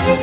Good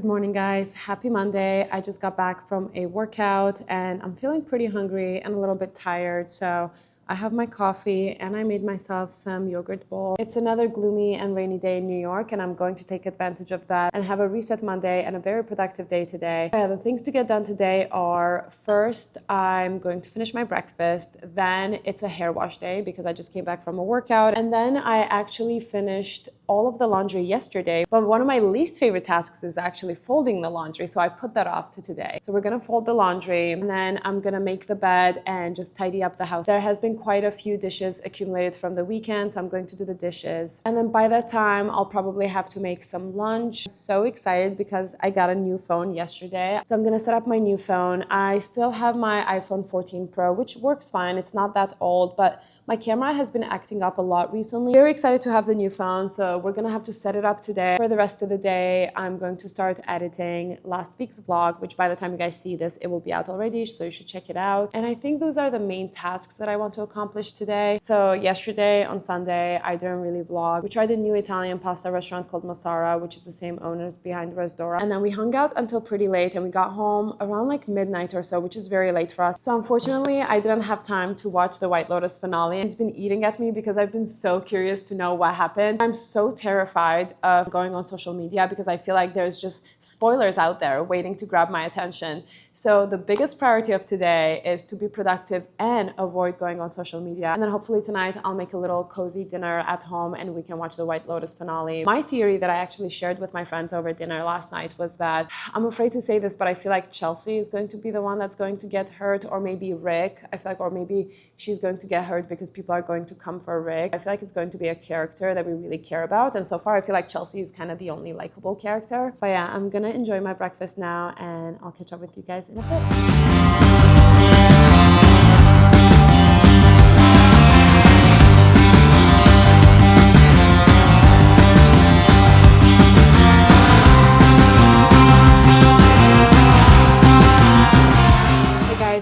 morning, guys. Happy Monday. I just got back from a workout and I'm feeling pretty hungry and a little bit tired. So I have my coffee and I made myself some yogurt bowl. It's another gloomy and rainy day in New York and I'm going to take advantage of that and have a reset Monday and a very productive day today. The things to get done today are, first, I'm going to finish my breakfast. Then it's a hair wash day because I just came back from a workout. And then I actually finished all of the laundry yesterday, but one of my least favorite tasks is actually folding the laundry, so I put that off to today. So we're gonna fold the laundry and then I'm gonna make the bed and just tidy up the house. There has been quite a few dishes accumulated from the weekend, so I'm going to do the dishes. And then by that time, I'll probably have to make some lunch. I'm so excited because I got a new phone yesterday. So I'm gonna set up my new phone. I still have my iPhone 14 Pro, which works fine. It's not that old, but my camera has been acting up a lot recently. Very excited to have the new phone, so we're gonna have to set it up today. For the rest of the day, I'm going to start editing last week's vlog, which by the time you guys see this, it will be out already, so you should check it out. And I think those are the main tasks that I want to accomplish today. So yesterday on Sunday, I didn't really vlog. We tried a new Italian pasta restaurant called Mozart, which is the same owners behind Roscioli. And then we hung out until pretty late and we got home around like midnight or so, which is very late for us. So unfortunately, I didn't have time to watch the White Lotus finale. It's been eating at me because I've been so curious to know what happened. I'm so terrified of going on social media because I feel like there's just spoilers out there waiting to grab my attention. So the biggest priority of today is to be productive and avoid going on social media. And then hopefully tonight I'll make a little cozy dinner at home and we can watch the White Lotus finale. My theory that I actually shared with my friends over dinner last night was that, I'm afraid to say this, but I feel like Chelsea is going to be the one that's going to get hurt, or maybe Rick. I feel like, or maybe she's going to get hurt because people are going to come for Rick. I feel like it's going to be a character that we really care about. And so far, I feel like Chelsea is kind of the only likable character. But yeah, I'm gonna enjoy my breakfast now and I'll catch up with you guys in a bit.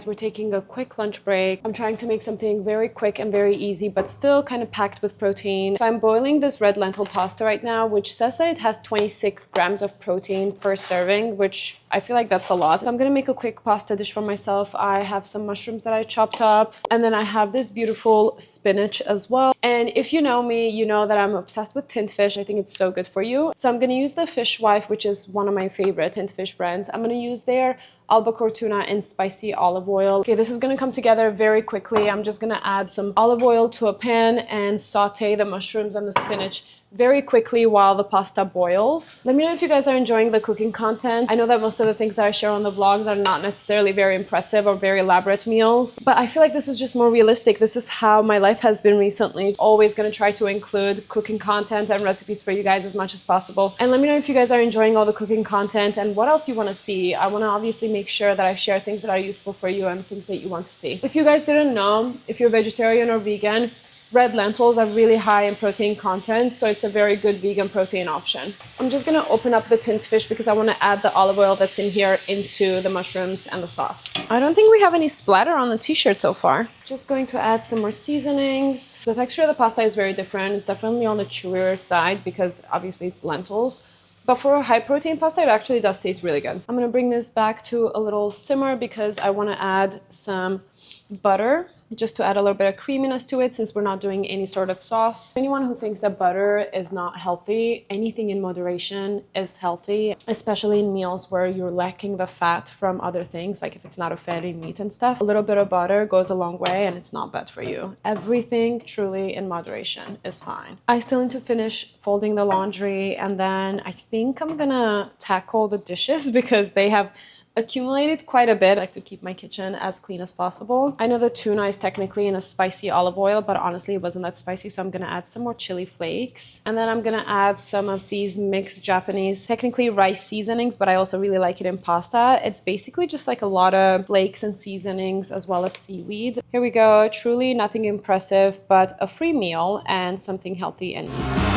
We're taking a quick lunch break. I'm trying to make something very quick and very easy, but still kind of packed with protein. So I'm boiling this red lentil pasta right now, which says that it has 26 grams of protein per serving, which I feel like that's a lot. So I'm gonna make a quick pasta dish for myself. I have some mushrooms that I chopped up, and then I have this beautiful spinach as well. And if you know me, you know that I'm obsessed with tinned fish. I think it's so good for you. So I'm gonna use the Fish Wife, which is one of my favorite tinned fish brands. I'm gonna use their albacore tuna and spicy olive oil. Okay, this is gonna come together very quickly. I'm just gonna add some olive oil to a pan and saute the mushrooms and the spinach very quickly while the pasta boils. Let me know if you guys are enjoying the cooking content. I know that most of the things that I share on the vlogs are not necessarily very impressive or very elaborate meals, but I feel like this is just more realistic. This is how my life has been recently. Always gonna try to include cooking content and recipes for you guys as much as possible. And let me know if you guys are enjoying all the cooking content and what else you wanna see. I wanna obviously make sure that I share things that are useful for you and things that you want to see. If you guys didn't know, if you're vegetarian or vegan, red lentils are really high in protein content, so it's a very good vegan protein option. I'm just gonna open up the tinned fish because I wanna add the olive oil that's in here into the mushrooms and the sauce. I don't think we have any splatter on the t-shirt so far. Just going to add some more seasonings. The texture of the pasta is very different. It's definitely on the chewier side because obviously it's lentils. But for a high protein pasta, it actually does taste really good. I'm gonna bring this back to a little simmer because I wanna add some butter just to add a little bit of creaminess to it since we're not doing any sort of sauce. Anyone who thinks that butter is not healthy, anything in moderation is healthy, especially in meals where you're lacking the fat from other things, like if it's not a fatty meat and stuff. A little bit of butter goes a long way and it's not bad for you. Everything truly in moderation is fine. I still need to finish folding the laundry, and then I think I'm gonna tackle the dishes because they have accumulated quite a bit. I like to keep my kitchen as clean as possible. I know the tuna is technically in a spicy olive oil, but honestly it wasn't that spicy, so I'm gonna add some more chili flakes. And then I'm gonna add some of these mixed Japanese, technically rice seasonings, but I also really like it in pasta. It's basically just like a lot of flakes and seasonings as well as seaweed. Here we go. Truly nothing impressive, but a free meal and something healthy and easy.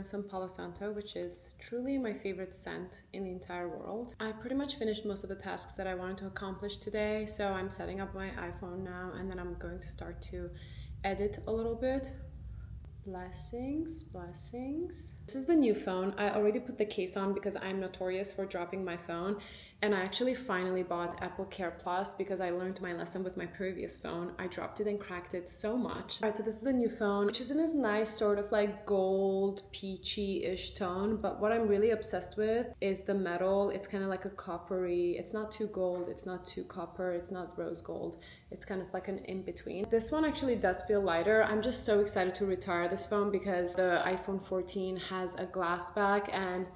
Some Palo Santo, which is truly my favorite scent in the entire world. I pretty much finished most of the tasks that I wanted to accomplish today, so I'm setting up my iPhone now, and then I'm going to start to edit a little bit. Blessings, blessings. This is the new phone. I already put the case on because I'm notorious for dropping my phone, and I actually finally bought Apple Care Plus because I learned my lesson with my previous phone. I dropped it and cracked it so much. All right, so this is the new phone, which is in this nice sort of like gold peachy-ish tone, but what I'm really obsessed with is the metal. It's kind of like a coppery, it's not too gold, it's not too copper, it's not rose gold. It's kind of like an in-between. This one actually does feel lighter. I'm just so excited to retire this phone because the iPhone 14 has a glass back and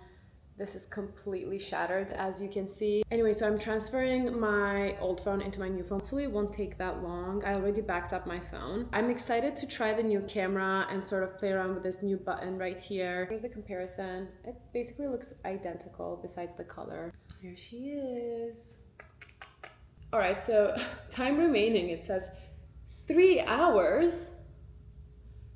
this is completely shattered, as you can see. Anyway, so I'm transferring my old phone into my new phone. Hopefully it won't take that long. I already backed up my phone. I'm excited to try the new camera and sort of play around with this new button right here. Here's the comparison. It basically looks identical besides the color. Here she is. All right, so time remaining, it says 3 hours.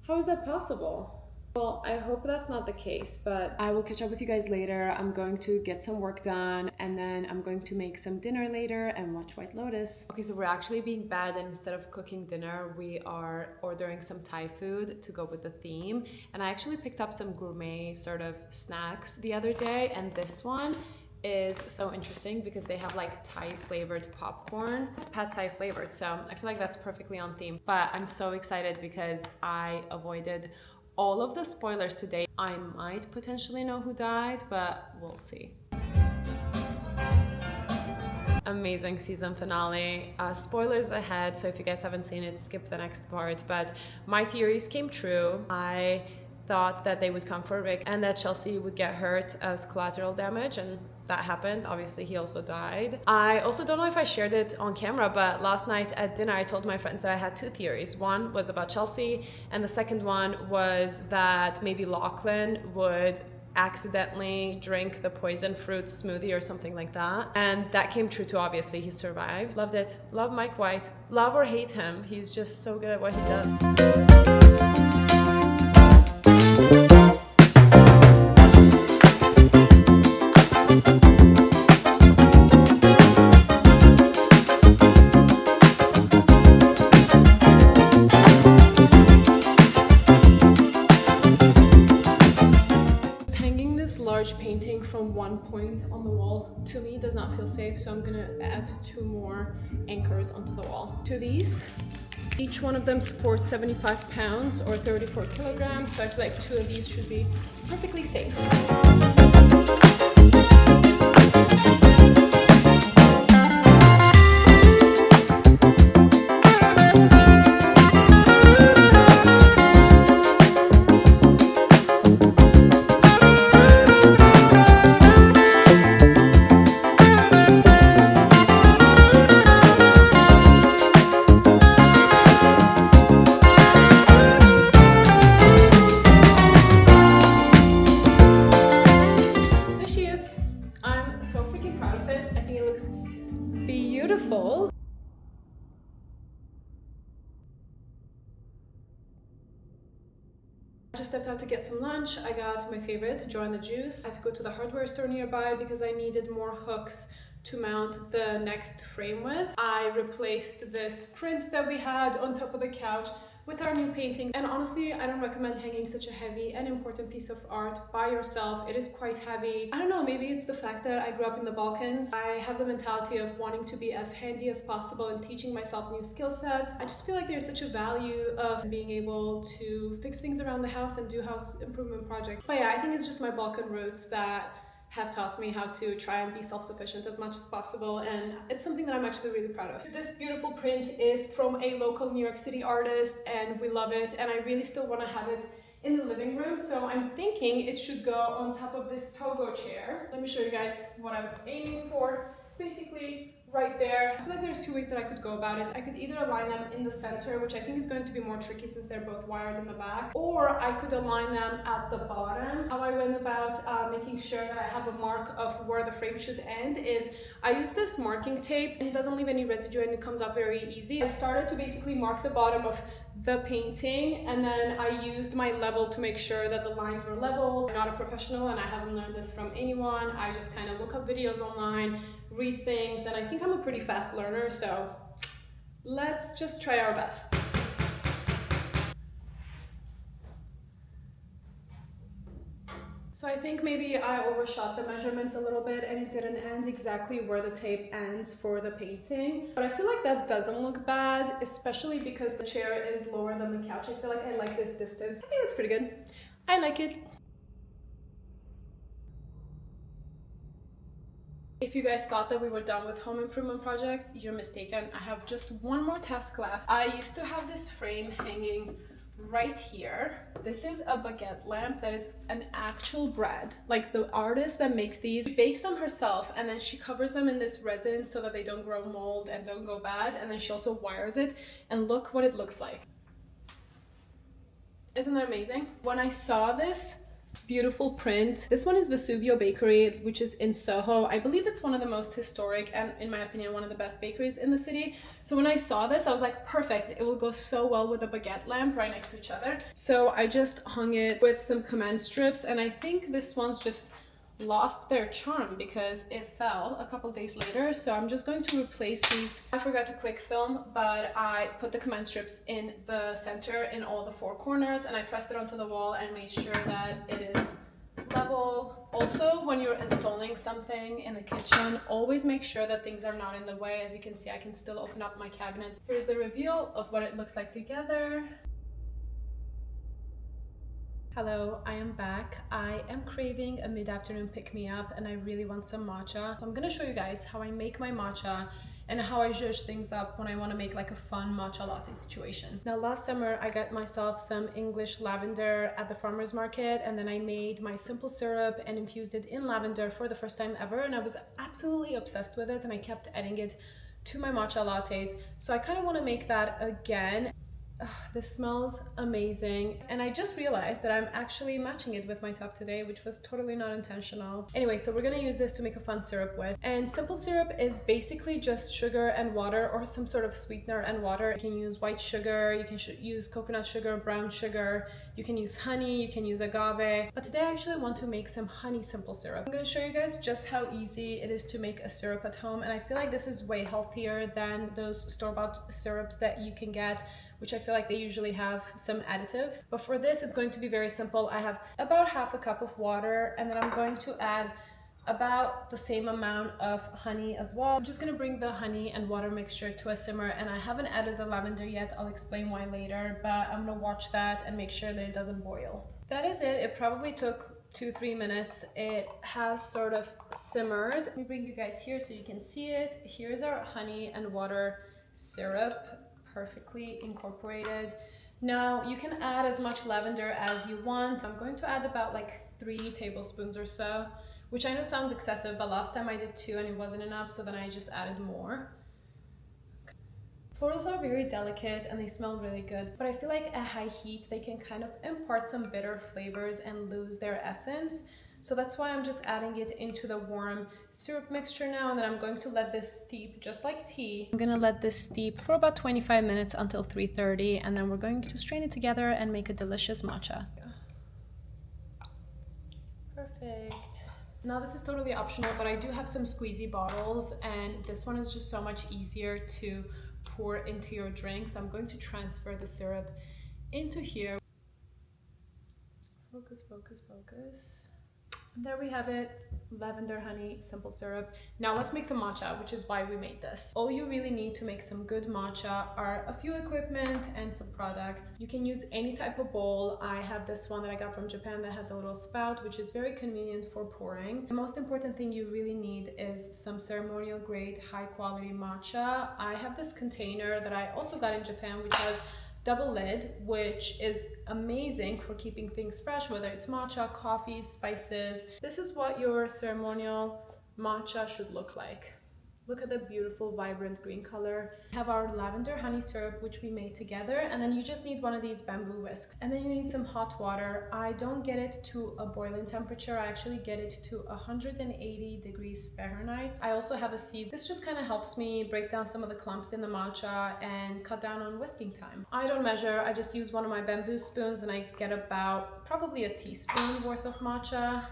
How is that possible? Well, I hope that's not the case, but I will catch up with you guys later. I'm going to get some work done, and then I'm going to make some dinner later and watch White Lotus. Okay, so we're actually being bad, and instead of cooking dinner, we are ordering some Thai food to go with the theme. And I actually picked up some gourmet sort of snacks the other day, and this one is so interesting because they have like Thai flavored popcorn. It's pad Thai flavored, so I feel like that's perfectly on theme. But I'm so excited because I avoided all of the spoilers today. I might potentially know who died, but we'll see. Amazing season finale. Spoilers ahead, so if you guys haven't seen it, skip the next part. But my theories came true. I thought that they would come for Rick and that Chelsea would get hurt as collateral damage, and that happened. Obviously, he also died. I also don't know if I shared it on camera, but last night at dinner, I told my friends that I had 2 theories. One was about Chelsea, and the second one was that maybe Lachlan would accidentally drink the poison fruit smoothie or something like that. And that came true too, obviously. He survived. Loved it. Love Mike White. Love or hate him. He's just so good at what he does. Painting from one point on the wall to me does not feel safe, so I'm gonna add 2 more anchors onto the wall. To these, each one of them supports 75 pounds or 34 kilograms, so I feel like 2 of these should be perfectly safe. Just stepped out to get some lunch. I got my favorite, Joy and the Juice. I had to go to the hardware store nearby because I needed more hooks to mount the next frame with. I replaced this print that we had on top of the couch with our new painting. And honestly, I don't recommend hanging such a heavy and important piece of art by yourself. It is quite heavy. I don't know, maybe it's the fact that I grew up in the Balkans. I have the mentality of wanting to be as handy as possible and teaching myself new skill sets. I just feel like there's such a value of being able to fix things around the house and do house improvement projects. But yeah, I think it's just my Balkan roots that have taught me how to try and be self-sufficient as much as possible, and it's something that I'm actually really proud of. This beautiful print is from a local New York City artist and we love it, and I really still want to have it in the living room, so I'm thinking it should go on top of this Togo chair. Let me show you guys what I'm aiming for. Basically right there. I feel like there's two ways that I could go about it. I could either align them in the center, which I think is going to be more tricky since they're both wired in the back, or I could align them at the bottom. How I went about making sure that I have a mark of where the frame should end is I use this marking tape and it doesn't leave any residue and it comes up very easy. I started to basically mark the bottom of the painting, and then I used my level to make sure that the lines were level. I'm not a professional and I haven't learned this from anyone. I just kind of look up videos online, read things, and I think I'm a pretty fast learner, so let's just try our best. So I think maybe I overshot the measurements a little bit and it didn't end exactly where the tape ends for the painting. But I feel like that doesn't look bad, especially because the chair is lower than the couch. I feel like I like this distance. I think that's pretty good. I like it. If you guys thought that we were done with home improvement projects, you're mistaken. I have just one more task left. I used to have this frame hanging right here. This is a baguette lamp that is an actual bread. Like the artist that makes these, she bakes them herself and then she covers them in this resin so that they don't grow mold and don't go bad, and then she also wires it, and look what it looks like. Isn't that amazing? When I saw this beautiful print, this one is Vesuvio Bakery, which is in Soho. I believe it's one of the most historic and, in my opinion, one of the best bakeries in the city. So when I saw this, I was like, perfect, it will go so well with a baguette lamp right next to each other. So I just hung it with some command strips, and I think this one's just lost their charm because it fell a couple days later. So I'm just going to replace these. I forgot to click film, but I put the command strips in the center in all the four corners, and I pressed it onto the wall and made sure that it is level. Also, when you're installing something in the kitchen, always make sure that things are not in the way. As you can see, I can still open up my cabinet. Here's the reveal of what it looks like together. Hello, I am back. I am craving a mid-afternoon pick-me-up and I really want some matcha. So I'm gonna show you guys how I make my matcha and how I zhuzh things up when I want to make like a fun matcha latte situation. Now last summer I got myself some English lavender at the farmer's market, and then I made my simple syrup and infused it in lavender for the first time ever, and I was absolutely obsessed with it and I kept adding it to my matcha lattes. So I kind of want to make that again. This smells amazing, and I just realized that I'm actually matching it with my top today, which was totally not intentional. Anyway, so we're gonna use this to make a fun syrup with, and simple syrup is basically just sugar and water, or some sort of sweetener and water. You can use white sugar, you can use coconut sugar, brown sugar, you can use honey, you can use agave, but today I actually want to make some honey simple syrup. I'm gonna show you guys just how easy it is to make a syrup at home, and I feel like this is way healthier than those store-bought syrups that you can get, which I feel like they usually have some additives. But for this, it's going to be very simple. I have about half a cup of water, and then I'm going to add about the same amount of honey as well. I'm just gonna bring the honey and water mixture to a simmer, and I haven't added the lavender yet. I'll explain why later, but I'm gonna watch that and make sure that it doesn't boil. That is it. It probably took 2-3 minutes. It has sort of simmered. Let me bring you guys here so you can see it. Here's our honey and water syrup, perfectly incorporated. Now you can add as much lavender as you want. I'm going to add about like 3 tablespoons or so, which I know sounds excessive, but last time I did 2 and it wasn't enough, so then I just added more. Florals are very delicate and they smell really good, but I feel like at high heat they can kind of impart some bitter flavors and lose their essence. So that's why I'm just adding it into the warm syrup mixture now, and then I'm going to let this steep just like tea. I'm gonna let this steep for about 25 minutes until 3:30, and then we're going to strain it together and make a delicious matcha. Perfect. Now this is totally optional, but I do have some squeezy bottles, and this one is just so much easier to pour into your drink. So I'm going to transfer the syrup into here. Focus, focus, focus. And there we have it, lavender honey simple syrup. Now let's make some matcha, which is why we made this. All you really need to make some good matcha are a few equipment and some products. You can use any type of bowl. I have this one that I got from Japan that has a little spout, which is very convenient for pouring. The most important thing you really need is some ceremonial grade high quality matcha. I have this container that I also got in Japan, which has double lid, which is amazing for keeping things fresh, whether it's matcha, coffee, spices. This is what your ceremonial matcha should look like. Look at the beautiful vibrant green color. We have our lavender honey syrup, which we made together, and then you just need one of these bamboo whisks. And then you need some hot water. I don't get it to a boiling temperature. I actually get it to 180 degrees Fahrenheit. I also have a sieve. This just kind of helps me break down some of the clumps in the matcha and cut down on whisking time. I don't measure. I just use one of my bamboo spoons and I get about probably a teaspoon worth of matcha.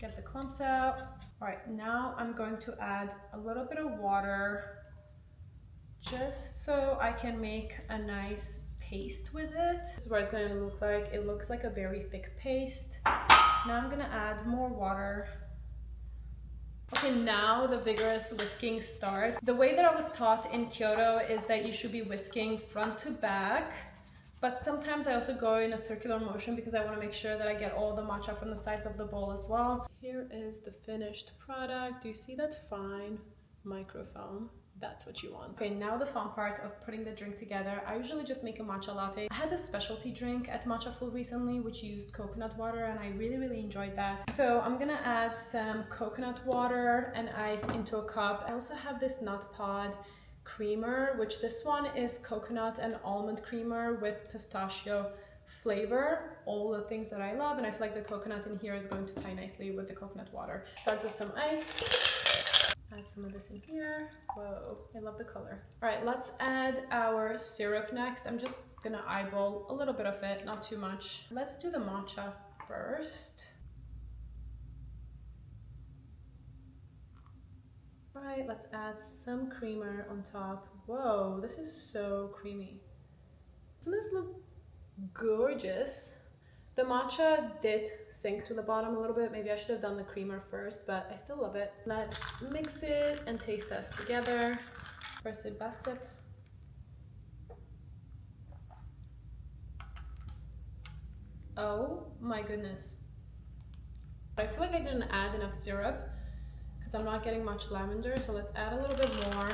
Get the clumps out. All right, now I'm going to add a little bit of water just so I can make a nice paste with it. This is what it's gonna look like. It looks like a very thick paste. Now I'm gonna add more water. Okay, now the vigorous whisking starts. The way that I was taught in Kyoto is that you should be whisking front to back. But sometimes I also go in a circular motion because I want to make sure that I get all the matcha from the sides of the bowl as well. Here is the finished product. Do you see that fine microfoam? That's what you want. Okay, now the fun part of putting the drink together. I usually just make a matcha latte. I had a specialty drink at Matcha Full recently, which used coconut water, and I really enjoyed that. So I'm gonna add some coconut water and ice into a cup. I also have this nut pod creamer, which this one is coconut and almond creamer with pistachio flavor, all the things that I love, and I feel like the coconut in here is going to tie nicely with the coconut water. Start with some ice, add some of this in here. Whoa, I love the color. All right, let's add our syrup next. I'm just gonna eyeball a little bit of it, not too much. Let's do the matcha first. All right, let's add some creamer on top. Whoa, this is so creamy. Doesn't this look gorgeous? The matcha did sink to the bottom a little bit. Maybe I should have done the creamer first, but I still love it. Let's mix it and taste test together. First sip, best sip. Oh my goodness. I feel like I didn't add enough syrup because I'm not getting much lavender, so let's add a little bit more.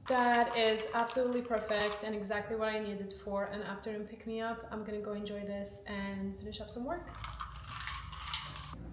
That is absolutely perfect and exactly what I needed for an afternoon pick-me-up. I'm gonna go enjoy this and finish up some work.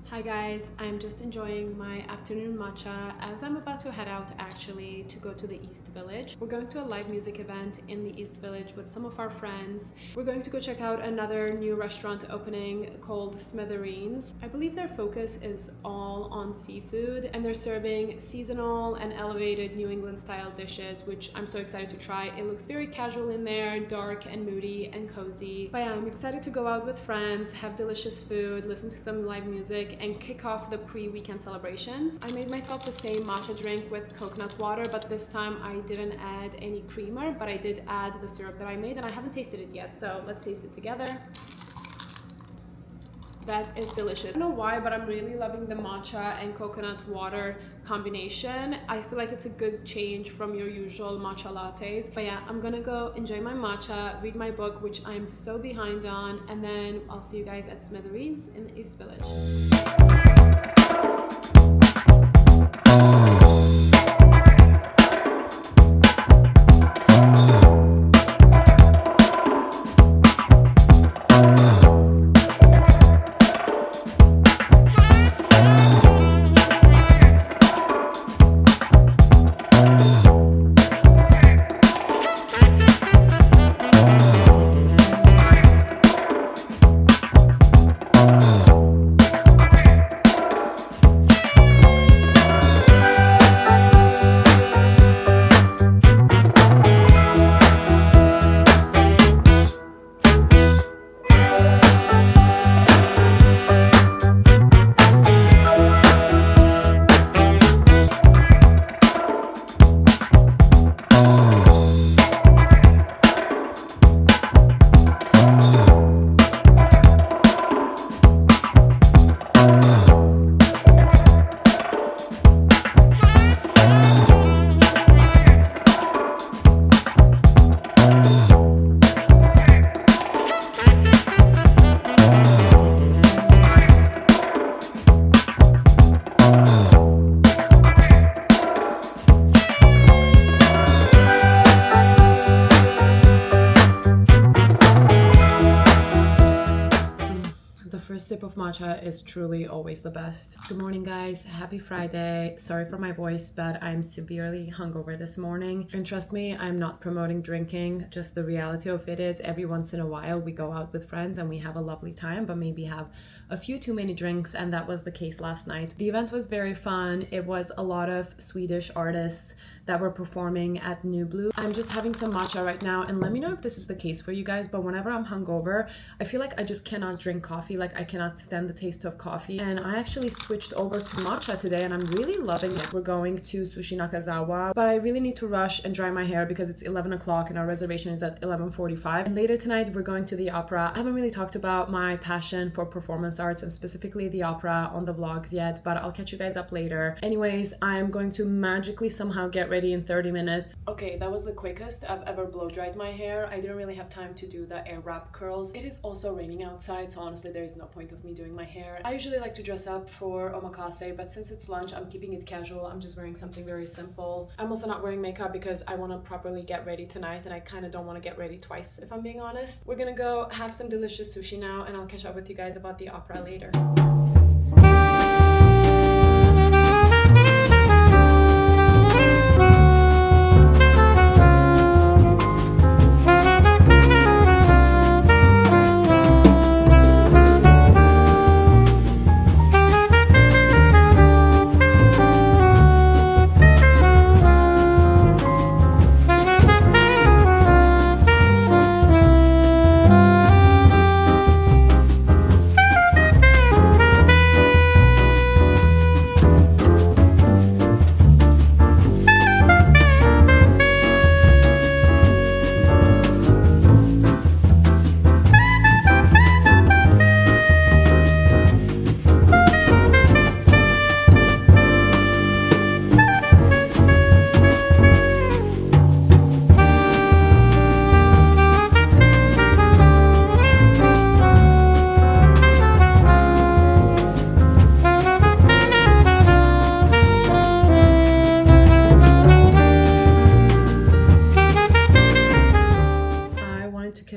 Hi guys, I'm just enjoying my afternoon matcha as I'm about to head out actually to go to the East Village. We're going to a live music event in the East Village with some of our friends. We're going to go check out another new restaurant opening called Smithereens. I believe their focus is all on seafood and they're serving seasonal and elevated New England style dishes, which I'm so excited to try. It looks very casual in there, dark and moody and cozy. But yeah, I'm excited to go out with friends, have delicious food, listen to some live music, and kick off the pre-weekend celebrations. I made myself the same matcha drink with coconut water, but this time I didn't add any creamer, but I did add the syrup that I made and I haven't tasted it yet, so let's taste it together. That is delicious. I don't know why, but I'm really loving the matcha and coconut water combination. I feel like it's a good change from your usual matcha lattes. But yeah, I'm gonna go enjoy my matcha, read my book, which I'm so behind on, and then I'll see you guys at Smithereens in the East Village. sip of matcha is truly always the best. Good morning, guys. Happy Friday. Sorry for my voice, but I'm severely hungover this morning. And trust me, I'm not promoting drinking. Just the reality of it is every once in a while we go out with friends and we have a lovely time, but maybe have a few too many drinks, and that was the case last night. The event was very fun. It was a lot of Swedish artists that were performing at Nublu. I'm just having some matcha right now, and let me know if this is the case for you guys, but whenever I'm hungover, I feel like I just cannot drink coffee. Like, I cannot stand the taste of coffee. And I actually switched over to matcha today, and I'm really loving it. We're going to Sushi Nakazawa, but I really need to rush and dry my hair because it's 11 o'clock and our reservation is at 11:45. And later tonight, we're going to the opera. I haven't really talked about my passion for performance arts and specifically the opera on the vlogs yet, but I'll catch you guys up later. Anyways, I'm going to magically somehow get ready in 30 minutes. Okay, that was the quickest I've ever blow dried my hair. I didn't really have time to do the air wrap curls. It is also raining outside, so honestly there is no point of me doing my hair. I usually like to dress up for Omakase, but since it's lunch, I'm keeping it casual. I'm just wearing something very simple. I'm also not wearing makeup because I want to properly get ready tonight, and I kind of don't want to get ready twice, if I'm being honest. We're gonna go have some delicious sushi now, and I'll catch up with you guys about the opera later.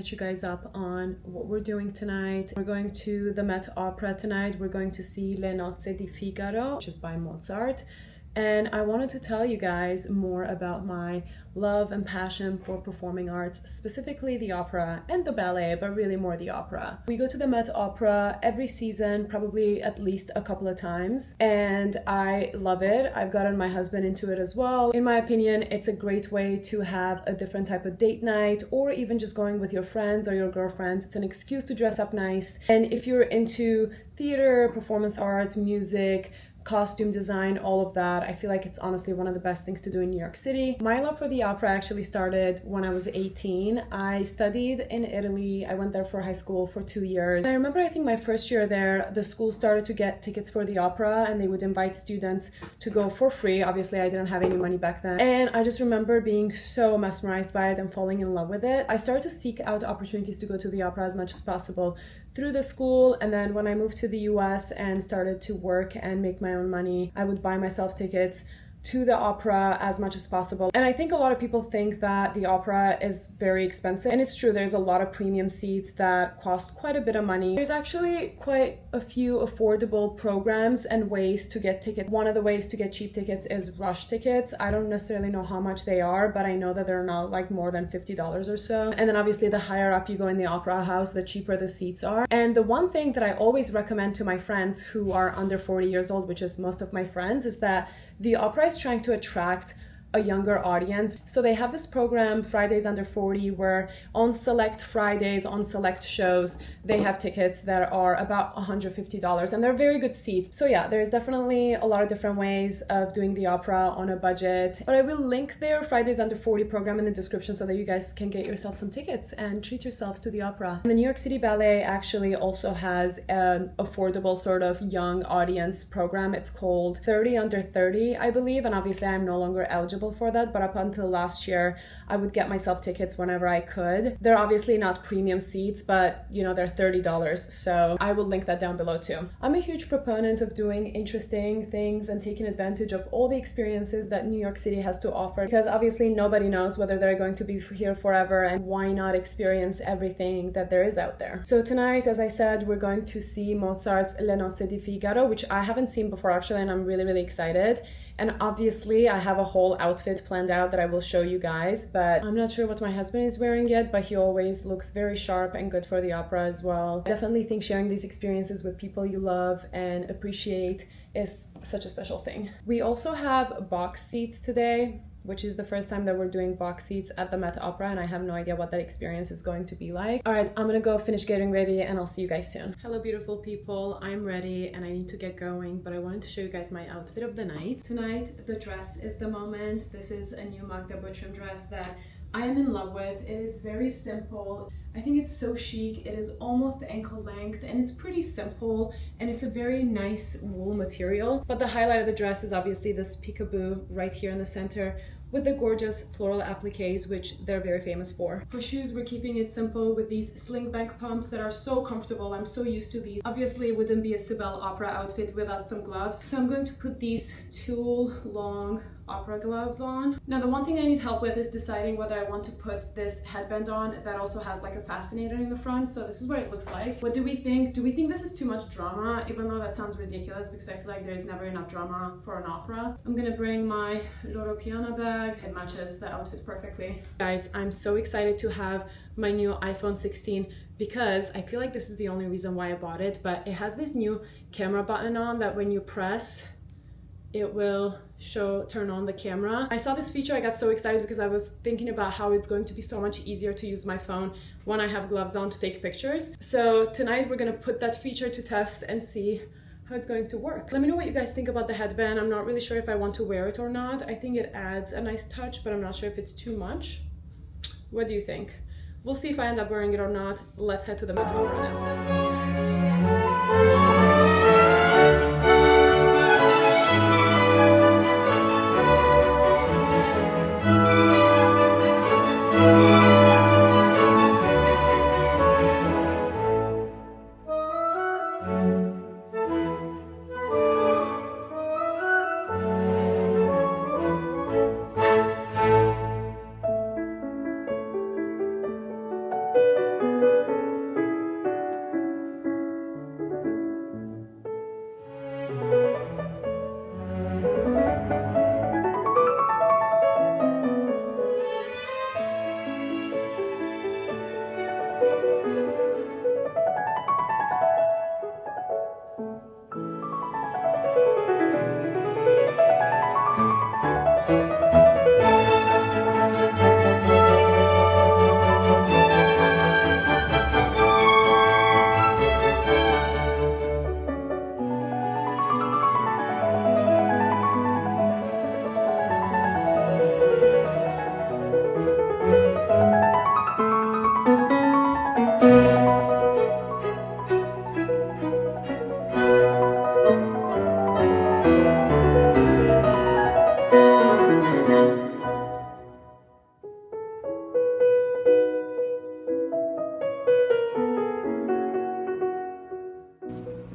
You guys up on what we're doing tonight. We're going to the Met Opera tonight. We're going to see Le Nozze di Figaro, which is by Mozart. And I wanted to tell you guys more about my love and passion for performing arts, specifically the opera and the ballet, but really more the opera. We go to the Met Opera every season, probably at least a couple of times, and I love it. I've gotten my husband into it as well. In my opinion, it's a great way to have a different type of date night, or even just going with your friends or your girlfriends. It's an excuse to dress up nice. And if you're into theater, performance arts, music, costume design, all of that, I feel like it's honestly one of the best things to do in New York City. My love for the opera actually started when I was 18. I studied in Italy. I went there for high school for 2 years. And I remember, I think my first year there, the school started to get tickets for the opera, and they would invite students to go for free. Obviously, I didn't have any money back then. And I just remember being so mesmerized by it and falling in love with it. I started to seek out opportunities to go to the opera as much as possible through the school, and then when I moved to the US and started to work and make my own money, I would buy myself tickets to the opera as much as possible. And I think a lot of people think that the opera is very expensive, and it's true. There's a lot of premium seats that cost quite a bit of money. There's actually quite a few affordable programs and ways to get tickets. One of the ways to get cheap tickets is rush tickets. I don't necessarily know how much they are, but I know that they're not like more than $50 or so. And then obviously the higher up you go in the opera house, the cheaper the seats are. And the one thing that I always recommend to my friends who are under 40 years old, which is most of my friends, is that the opera is trying to attract a younger audience. So they have this program, Fridays Under 40, where on select Fridays, on select shows, they have tickets that are about $150, and they're very good seats. So yeah, there's definitely a lot of different ways of doing the opera on a budget. But I will link their Fridays Under 40 program in the description so that you guys can get yourself some tickets and treat yourselves to the opera. And the New York City Ballet actually also has an affordable sort of young audience program. It's called 30 Under 30, I believe, and obviously I'm no longer eligible eligible for that, but up until last year, I would get myself tickets whenever I could. They're obviously not premium seats, but you know, they're $30, so I will link that down below too. I'm a huge proponent of doing interesting things and taking advantage of all the experiences that New York City has to offer, because obviously nobody knows whether they're going to be here forever, and why not experience everything that there is out there. So tonight, as I said, we're going to see Mozart's Le Nozze di Figaro, which I haven't seen before actually, and I'm really excited. And obviously I have a whole outfit planned out that I will show you guys, but I'm not sure what my husband is wearing yet, but he always looks very sharp and good for the opera as well. I definitely think sharing these experiences with people you love and appreciate is such a special thing. We also have box seats today, which is the first time that we're doing box seats at the Met Opera, and I have no idea what that experience is going to be like. All right, I'm gonna go finish getting ready and I'll see you guys soon. Hello, beautiful people. I'm ready and I need to get going, but I wanted to show you guys my outfit of the night. Tonight, the dress is the moment. This is a new Magda Butrym dress that I am in love with. It is very simple. I think it's so chic. It is almost ankle length and it's pretty simple, and it's a very nice wool material. But the highlight of the dress is obviously this peekaboo right here in the center with the gorgeous floral appliques, which they're very famous for. For shoes, we're keeping it simple with these slingback pumps that are so comfortable. I'm so used to these. Obviously, it wouldn't be a Sibel opera outfit without some gloves. So I'm going to put these tulle long opera gloves on. Now, the one thing I need help with is deciding whether I want to put this headband on that also has like a fascinator in the front. So this is what it looks like. What do we think? Do we think this is too much drama? Even though that sounds ridiculous, because I feel like there's never enough drama for an opera. I'm gonna bring my Loro Piana bag. It matches the outfit perfectly. Guys, I'm so excited to have my new iPhone 16 because I feel like this is the only reason why I bought it, but it has this new camera button on that when you press, it will turn on the camera. I saw this feature, I got so excited because I was thinking about how it's going to be so much easier to use my phone when I have gloves on to take pictures. So tonight we're gonna put that feature to test and see how it's going to work. Let me know what you guys think about the headband. I'm not really sure if I want to wear it or not. I think it adds a nice touch, but I'm not sure if it's too much. What do you think? We'll see if I end up wearing it or not. Let's head to the Met Opera now.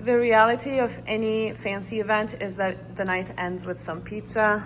The reality of any fancy event is that the night ends with some pizza.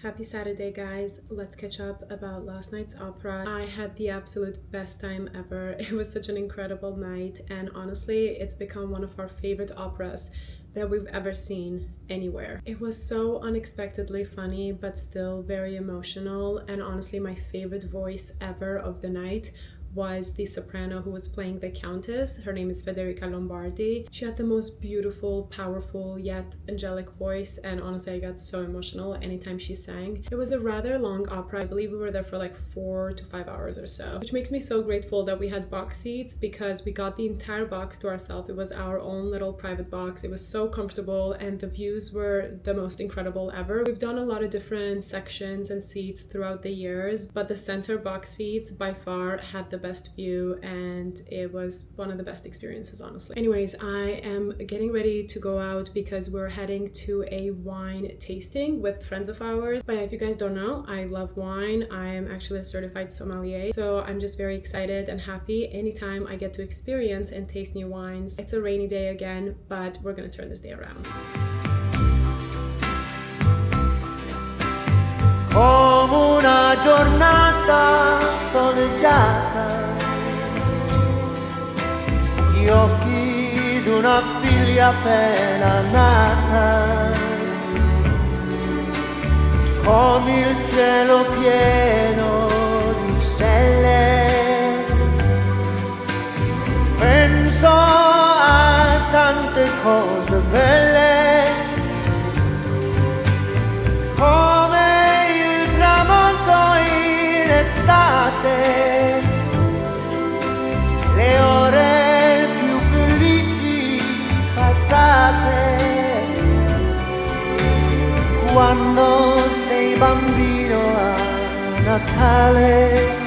Happy Saturday, guys. Let's catch up about last night's opera. I had the absolute best time ever. It was such an incredible night, and honestly, it's become one of our favorite operas that we've ever seen anywhere. It was so unexpectedly funny, but still very emotional, and honestly, my favorite voice ever of the night was the soprano who was playing the Countess. Her name is Federica Lombardi. She had the most beautiful, powerful, yet angelic voice, and honestly I got so emotional anytime she sang. It was a rather long opera. I believe we were there for like 4 to 5 hours or so, which makes me so grateful that we had box seats because we got the entire box to ourselves. It was our own little private box. It was so comfortable and the views were the most incredible ever. We've done a lot of different sections and seats throughout the years, but the center box seats by far had the best view, and it was one of the best experiences, honestly. Anyways, I am getting ready to go out because we're heading to a wine tasting with friends of ours. But if you guys don't know, I love wine. I am actually a certified sommelier, so I'm just very excited and happy anytime I get to experience and taste new wines. It's a rainy day again, but we're gonna turn this day around. Come una giornata soleggiata, gli occhi d'una figlia appena nata, come il cielo pieno di stelle, penso a tante cose belle, le ore più felici passate, quando sei bambino a Natale.